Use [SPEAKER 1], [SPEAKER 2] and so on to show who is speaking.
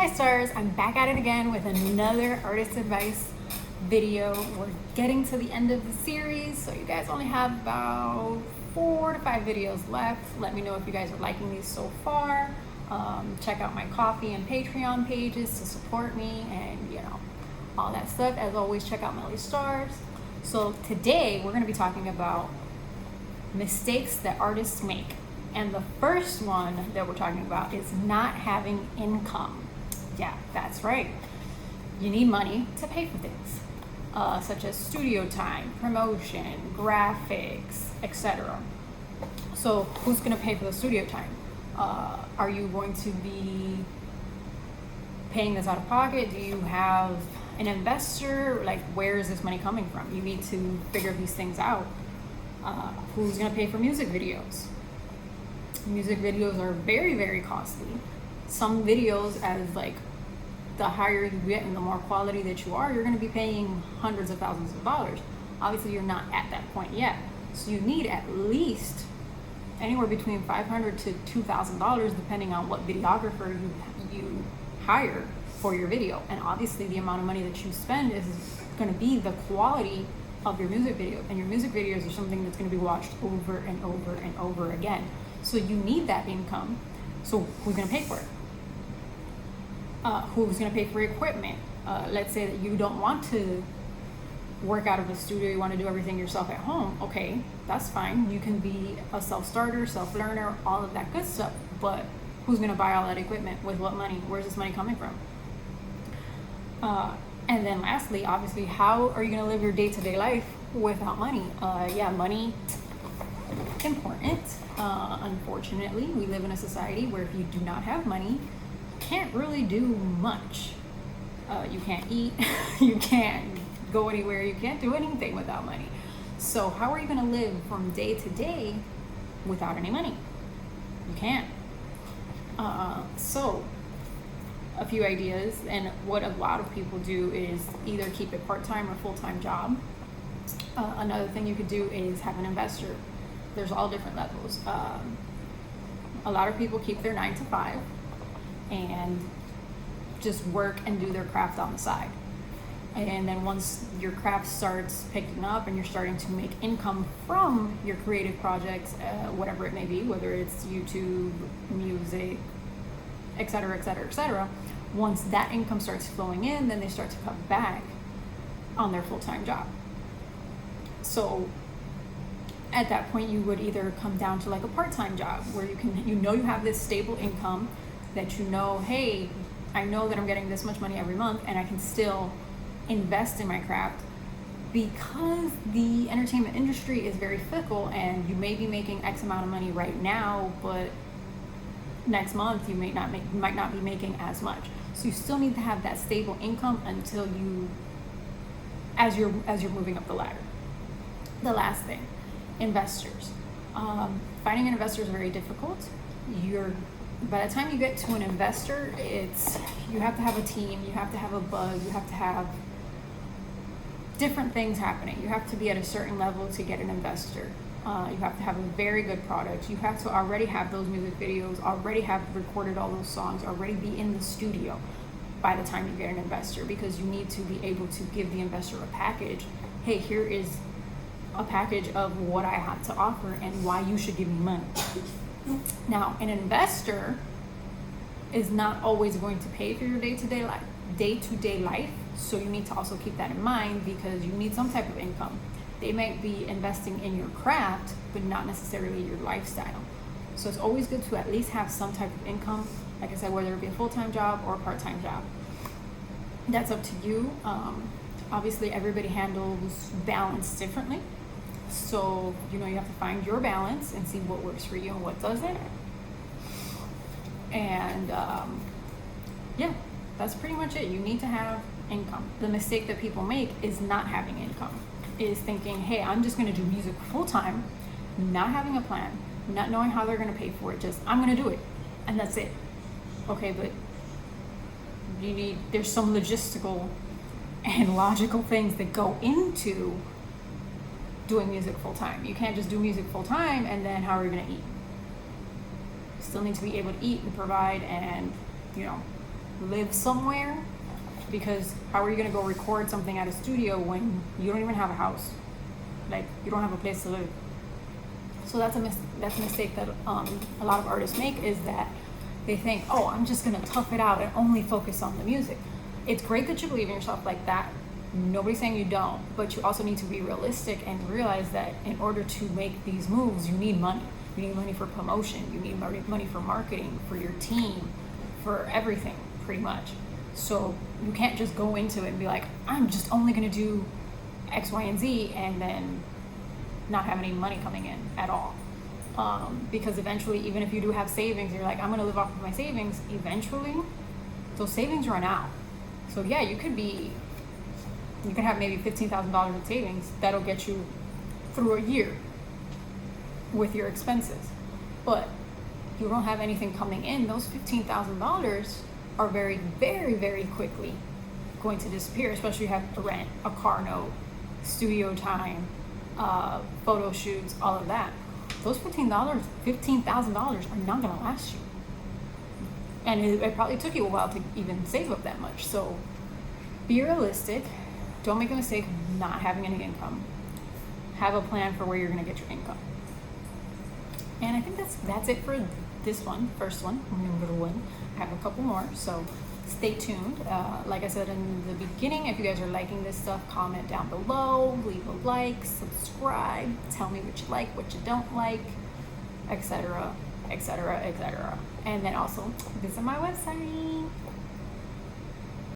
[SPEAKER 1] Hi stars, I'm back at it again with another artist advice video. We're getting to the end of the series, so you guys only have about 4 to 5 videos left. Let me know if you guys are liking these so far. Check out my Ko-fi and Patreon pages to support me and all that stuff. As always, check out Melly Stars. So today we're going to be talking about mistakes that artists make. And the first one that we're talking about is not having income. Yeah, that's right. You need money to pay for things, such as studio time, promotion, graphics, etc. So who's going to pay for the studio time? Are you going to be paying this out of pocket? Do you have an investor? Like, where is this money coming from? You need to figure these things out. Who's going to pay for music videos? Music videos are very, very costly. Some videos, as like the higher you get and the more quality that you are, you're going to be paying hundreds of thousands of dollars. Obviously, you're not at that point yet. So you need at least anywhere between $500 to $2,000, depending on what videographer you hire for your video. And obviously, the amount of money that you spend is going to be the quality of your music video. And your music videos are something that's going to be watched over and over and over again. So you need that income. So who's going to pay for it? Who's going to pay for equipment? Let's say that you don't want to work out of a studio, you want to do everything yourself at home. Okay, that's fine. You can be a self-starter, self-learner, all of that good stuff. But who's going to buy all that equipment? With what money? Where's this money coming from? And then lastly, obviously, how are you going to live your day-to-day life without money? Money, important. Unfortunately, we live in a society where if you do not have money, you can't really do much. You can't eat, you can't go anywhere, you can't do anything without money. So how are you going to live from day to day without any money? You can't. So a few ideas, and what a lot of people do is either keep a part-time or full-time job. Another thing you could do is have an investor. There's all different levels. A lot of people keep their 9 to 5 and just work and do their craft on the side. And then once your craft starts picking up and you're starting to make income from your creative projects, whatever it may be, whether it's YouTube, music, etc., etc., etc., once that income starts flowing in, then they start to cut back on their full-time job. So at that point, you would either come down to like a part-time job where you have this stable income that hey, I know that I'm getting this much money every month and I can still invest in my craft, because the entertainment industry is very fickle and you may be making X amount of money right now, but next month you might not be making as much. So you still need to have that stable income until as you're moving up the ladder. The last thing, investors. Finding an investor is very difficult. By the time you get to an investor, you have to have a team, you have to have a buzz, you have to have different things happening. You have to be at a certain level to get an investor. You have to have a very good product. You have to already have those music videos, already have recorded all those songs, already be in the studio by the time you get an investor, because you need to be able to give the investor a package. Hey, here is a package of what I have to offer and why you should give me money. Now, an investor is not always going to pay for your day-to-day life, so you need to also keep that in mind, because you need some type of income. They might be investing in your craft, but not necessarily your lifestyle. So it's always good to at least have some type of income, like I said, whether it be a full-time job or a part-time job. That's up to you. Obviously, everybody handles balance differently. So, you have to find your balance and see what works for you and what doesn't. And that's pretty much it. You need to have income. The mistake that people make is not having income, is thinking, hey, I'm just going to do music full-time, not having a plan, not knowing how they're going to pay for it, just I'm going to do it, and that's it. Okay, but there's some logistical and logical things that go into doing music full-time. You can't just do music full-time and then how are you going to eat? You still need to be able to eat and provide and live somewhere, because how are you gonna go record something at a studio when you don't even have a house? Like, you don't have a place to live. So that's a mistake that a lot of artists make, is that they think, oh, I'm just gonna tough it out and only focus on the music. It's great that you believe in yourself like that. Nobody's saying you don't, but you also need to be realistic and realize that in order to make these moves, you need money. You need money for promotion. You need money for marketing, for your team, for everything, pretty much. So you can't just go into it and be like, I'm just only gonna do X, Y, and Z, and then not have any money coming in at all. Because eventually, even if you do have savings, you're like, I'm gonna live off of my savings, eventually those savings run out. So yeah, you could have maybe $15,000 in savings that'll get you through a year with your expenses. But you don't have anything coming in, those $15,000 are very, very, very quickly going to disappear, especially if you have a rent, a car note, studio time, photo shoots, all of that. Those $15,000 are not gonna last you. And it probably took you a while to even save up that much. So be realistic. Don't make a mistake of not having any income. Have a plan for where you're gonna get your income. And I think that's it for this one, first one, number one. I have a couple more, so stay tuned. Like I said in the beginning, if you guys are liking this stuff, comment down below, leave a like, subscribe, tell me what you like, what you don't like, etc., etc., etc. And then also visit my website.